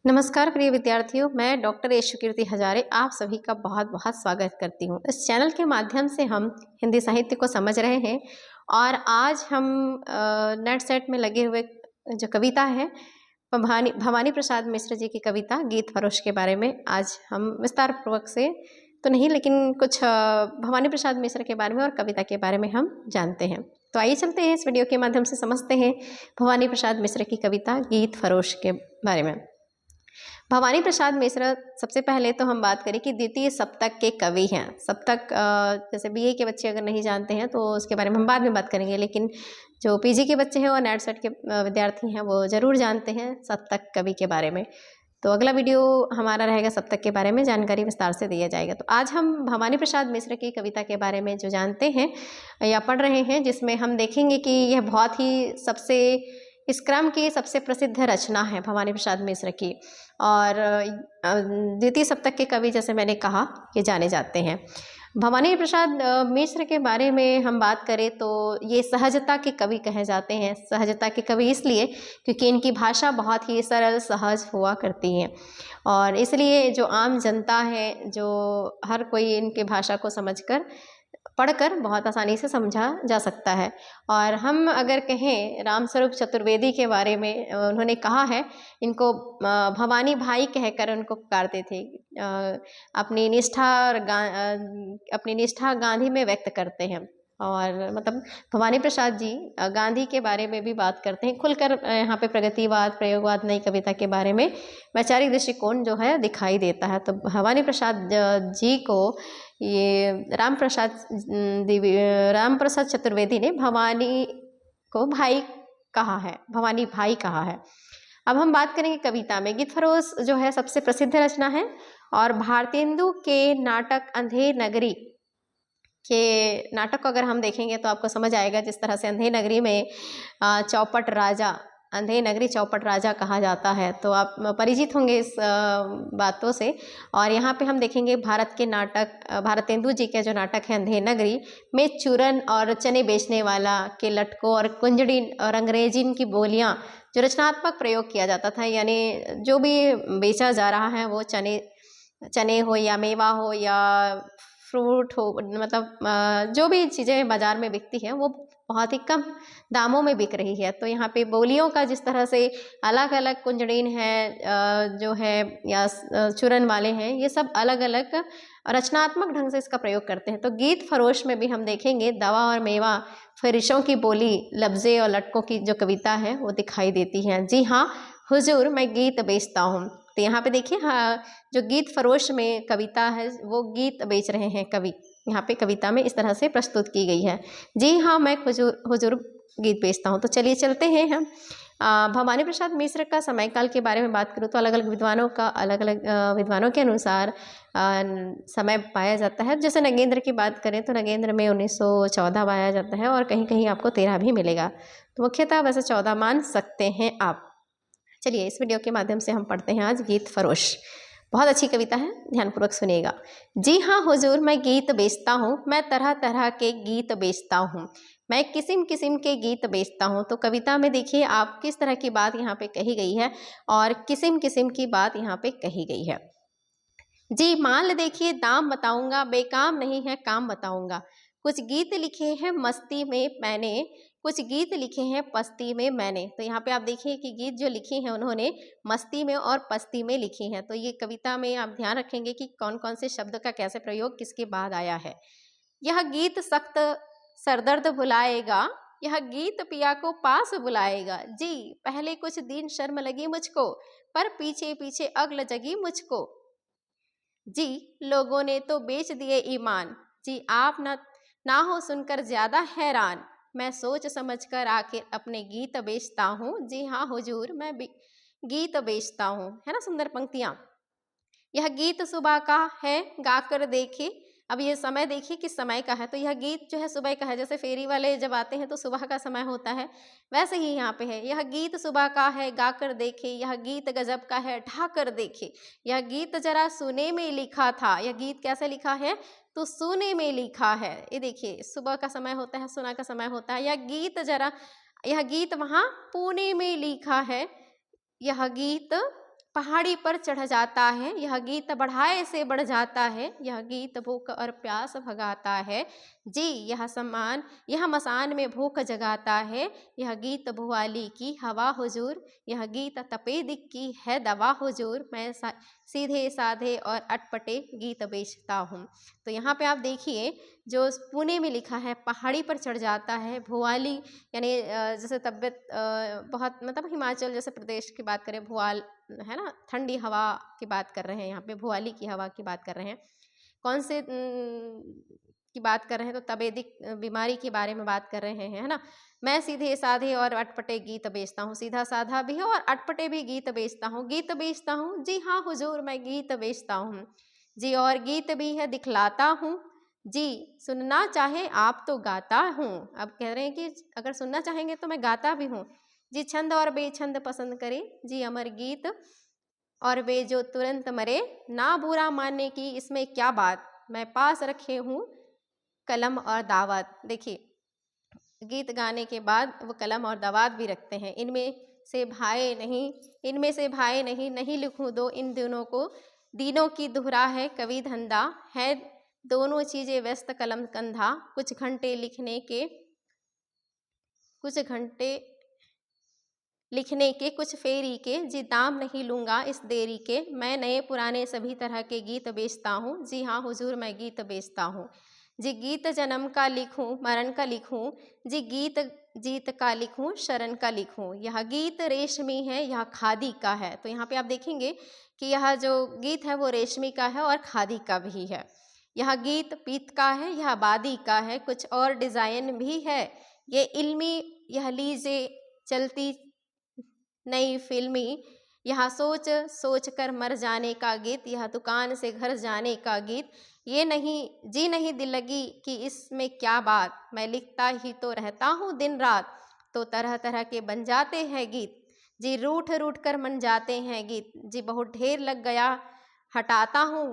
नमस्कार प्रिय विद्यार्थियों, मैं डॉक्टर यशोकीर्ति हजारे आप सभी का बहुत बहुत स्वागत करती हूँ। इस चैनल के माध्यम से हम हिंदी साहित्य को समझ रहे हैं और आज हम नेट सेट में लगे हुए जो कविता है भवानी प्रसाद मिश्र जी की कविता गीत फरोश के बारे में आज हम विस्तार पूर्वक से तो नहीं लेकिन कुछ भवानी प्रसाद मिश्र के बारे में और कविता के बारे में हम जानते हैं। तो आइए चलते हैं इस वीडियो के माध्यम से समझते हैं भवानी प्रसाद मिश्र की कविता गीत फरोश के बारे में। भवानी प्रसाद मिश्र सबसे पहले तो हम बात करें कि द्वितीय सप्तक के कवि हैं। सप्तक जैसे बीए के बच्चे अगर नहीं जानते हैं तो उसके बारे में हम बाद में बात करेंगे, लेकिन जो पीजी के बच्चे हैं और नेट सेट के विद्यार्थी हैं वो ज़रूर जानते हैं सप्तक कवि के बारे में। तो अगला वीडियो हमारा रहेगा सप्तक के बारे में, जानकारी विस्तार से दिया जाएगा। तो आज हम भवानी प्रसाद मिश्र की कविता के बारे में जो जानते हैं या पढ़ रहे हैं, जिसमें हम देखेंगे कि यह बहुत ही इस क्रम की सबसे प्रसिद्ध रचना है भवानी प्रसाद मिश्र की और द्वितीय सप्तक के कवि जैसे मैंने कहा ये जाने जाते हैं। भवानी प्रसाद मिश्र के बारे में हम बात करें तो ये सहजता के कवि कहे जाते हैं। सहजता के कवि इसलिए क्योंकि इनकी भाषा बहुत ही सरल सहज हुआ करती है और इसलिए जो आम जनता है, जो हर कोई इनके भाषा को समझकर पढ़कर बहुत आसानी से समझा जा सकता है। और हम अगर कहें रामस्वरूप चतुर्वेदी के बारे में, उन्होंने कहा है इनको भवानी भाई कहकर उनको पुकारते थे। अपनी निष्ठा गांधी में व्यक्त करते हैं और मतलब भवानी प्रसाद जी गांधी के बारे में भी बात करते हैं खुलकर। यहाँ पे प्रगतिवाद, प्रयोगवाद, नई कविता के बारे में वैचारिक दृष्टिकोण जो है दिखाई देता है। तो भवानी प्रसाद जी को ये राम प्रसाद चतुर्वेदी ने भवानी को भाई कहा है, भवानी भाई कहा है। अब हम बात करेंगे कविता में। गीत फरोश जो है सबसे प्रसिद्ध रचना है और भारतेंदु के नाटक अंधेर नगरी के नाटक को अगर हम देखेंगे तो आपको समझ आएगा जिस तरह से अंधेर नगरी में चौपट राजा, अंधेर नगरी चौपट राजा कहा जाता है, तो आप परिचित होंगे इस बातों से। और यहाँ पे हम देखेंगे भारत के नाटक, भारतेंदु जी के जो नाटक है अंधेर नगरी में चूरन और चने बेचने वाला के लटकों और कुंजड़ी और अंग्रेजी की बोलियाँ जो रचनात्मक प्रयोग किया जाता था, यानी जो भी बेचा जा रहा है वो चने हो या मेवा हो या फ्रूट हो, मतलब जो भी चीज़ें बाज़ार में बिकती हैं वो बहुत ही कम दामों में बिक रही है। तो यहाँ पे बोलियों का जिस तरह से अलग अलग कुंजड़ीन है जो है या चूरन वाले हैं, ये सब अलग अलग रचनात्मक ढंग से इसका प्रयोग करते हैं। तो गीत फरोश में भी हम देखेंगे दवा और मेवा, फरिशों की बोली, लफ्ज़े और लटकों की जो कविता है वो दिखाई देती है। जी हाँ हुजूर मैं गीत बेचता हूँ। तो यहाँ पे देखिए हाँ, जो गीत फरोश में कविता है वो गीत बेच रहे हैं कवि, यहाँ पे कविता में इस तरह से प्रस्तुत की गई है। जी हाँ मैं हुजूर गीत बेचता हूँ। तो चलिए चलते हैं हम भवानी प्रसाद मिश्र का समय काल के बारे में बात करूँ तो अलग अलग विद्वानों के अनुसार समय पाया जाता है। जैसे नगेंद्र की बात करें तो नगेंद्र में 1914 पाया जाता है और कहीं कहीं आपको 13 भी मिलेगा, तो मुख्यतः वैसे 14 मान सकते हैं आप। चलिए इस वीडियो के माध्यम से हम पढ़ते हैं आज गीत फरोश। बहुत अच्छी कविता है, ध्यानपूर्वक सुनिएगा। जी हाँ हुजूर मैं गीत बेचता हूँ, मैं तरह तरह के गीत बेचता हूँ, मैं किस्म किस्म के गीत बेचता हूँ। तो कविता में देखिए आप किस तरह की बात यहाँ पे कही गई है और किस्म किस्म की बात यहाँ पे कही गई है। जी माल देखिए दाम बताऊंगा, बेकाम नहीं है काम बताऊंगा, कुछ गीत लिखे हैं मस्ती में मैंने, कुछ गीत लिखे हैं पस्ती में मैंने। तो यहाँ पे आप देखिए कि गीत जो लिखे हैं उन्होंने मस्ती में और पस्ती में लिखे हैं। तो ये कविता में आप ध्यान रखेंगे कि कौन कौन से शब्द का कैसे प्रयोग किसके बाद आया है। यह गीत सख्त सरदर्द भुलाएगा, यह गीत पिया को पास बुलाएगा। जी पहले कुछ दिन शर्म लगी मुझको, पर पीछे पीछे अगल जगी मुझको। जी लोगों ने तो बेच दिए ईमान, जी आप ना हो सुनकर ज्यादा हैरान, मैं सोच समझकर आखिर अपने गीत बेचता हूँ। जी हाँ हुजूर मैं गीत बेचता हूँ। है ना सुंदर पंक्तियाँ। यह गीत सुबह का है गाकर देखे, अब ये समय देखिए किस समय का है। तो यह गीत जो है सुबह का है, जैसे फेरी वाले जब आते हैं तो सुबह का समय होता है, वैसे ही यहाँ पे है। यह गीत सुबह का है गाकर देखे, यह गीत गजब का है ढाकर देखे, यह गीत जरा सुने में लिखा था। यह गीत कैसे लिखा है तो सुने में लिखा है। ये देखिए सुबह का समय होता है, सुना का समय होता है। यह गीत वहाँ पुणे में लिखा है, यह गीत पहाड़ी पर चढ़ जाता है, यह गीत बढ़ाए से बढ़ जाता है, यह गीत भूख और प्यास भगाता है। जी यह मसान में भूख जगाता है, यह गीत भुआली की हवा हुजूर, यह गीत तपेदिक की है दवा हुजूर, मैं सीधे साधे और अटपटे गीत बेचता हूँ। तो यहाँ पे आप देखिए जो पुणे में लिखा है पहाड़ी पर चढ़ जाता है, भुआली यानी जैसे तबीयत बहुत मतलब हिमाचल जैसे प्रदेश की बात करें, भुआल है ना, ठंडी हवा की बात कर रहे हैं, यहाँ पे भुआली की हवा की बात कर रहे हैं। कौन से की बात कर रहे हैं, तो तपेदिक बीमारी के बारे में बात कर रहे हैं, है ना। मैं सीधे साधे और अटपटे गीत बेचता हूँ, सीधा साधा भी है और अटपटे भी गीत बेचता हूँ, गीत बेचता हूँ, जी हाँ हुजूर मैं गीत बेचता हूँ जी, और गीत भी है दिखलाता हूँ जी, सुनना चाहे आप तो गाता हूँ। अब कह रहे हैं कि अगर सुनना चाहेंगे तो मैं गाता भी हूँ जी, छंद और बेछंद पसंद करे जी अमर गीत, और वे जो तुरंत मरे ना बुरा मानने की इसमें क्या बात, मैं पास रखे हूँ कलम और दावत। देखिए गीत गाने के बाद वो कलम और दावत भी रखते हैं, इनमें से भाए नहीं नहीं लिखूं दो इन दिनों को, दिनों की दुहरा है कवि धंधा है, दोनों चीजें व्यस्त कलम कंधा, कुछ घंटे लिखने के कुछ फेरी के, जी दाम नहीं लूँगा इस देरी के, मैं नए पुराने सभी तरह के गीत बेचता हूँ, जी हाँ हुजूर मैं गीत बेचता हूँ जी, गीत जन्म का लिखूं मरण का लिखूं जी, गीत जीत का लिखूं शरण का लिखूं, यह गीत रेशमी है यह खादी का है। तो यहाँ पे आप देखेंगे कि यह जो गीत है वो रेशमी का है और खादी का भी है, यह गीत पीत का है यह आबादी का है, कुछ और डिज़ाइन भी है ये इल्मी, यह लीजे चलती नई फिल्मी, यह सोच सोच कर मर जाने का गीत, यह दुकान से घर जाने का गीत, ये नहीं दिल लगी कि इसमें क्या बात, मैं लिखता ही तो रहता हूँ दिन रात, तो तरह तरह के बन जाते हैं गीत जी, रूठ रूठ कर मन जाते हैं गीत जी, बहुत ढेर लग गया हटाता हूँ,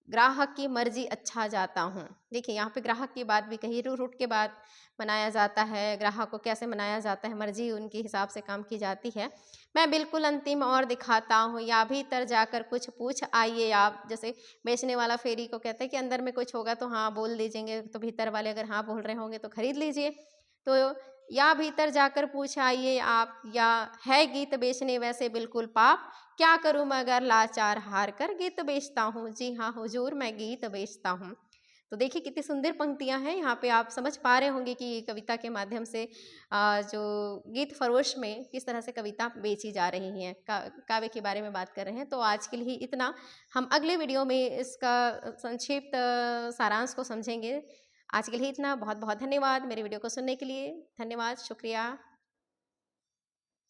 ग्राहक की मर्जी अच्छा जाता हूँ। देखिए यहाँ पे ग्राहक की बात भी कही, रूठ रूठ के बाद मनाया जाता है, ग्राहक को कैसे मनाया जाता है, मर्जी उनके हिसाब से काम की जाती है। मैं बिल्कुल अंतिम और दिखाता हूँ, या भीतर जाकर कुछ पूछ आइए आप, जैसे बेचने वाला फेरी को कहते हैं कि अंदर में कुछ होगा तो हाँ बोल दीजिएंगे, तो भीतर वाले अगर हाँ बोल रहे होंगे तो खरीद लीजिए। तो या भीतर जाकर पूछ आइए आप, या है गीत बेचने वैसे बिल्कुल पाप, क्या करूँ मगर लाचार हार कर गीत बेचता हूँ, जी हाँ हुजूर मैं गीत बेचता हूँ। तो देखिए कितनी सुंदर पंक्तियां हैं, यहाँ पे आप समझ पा रहे होंगे कि कविता के माध्यम से जो गीत फरोश में किस तरह से कविता बेची जा रही है, काव्य के बारे में बात कर रहे हैं। तो आज के लिए इतना, हम अगले वीडियो में इसका संक्षिप्त सारांश को समझेंगे। आज के लिए इतना, बहुत बहुत धन्यवाद मेरे वीडियो को सुनने के लिए, धन्यवाद, शुक्रिया।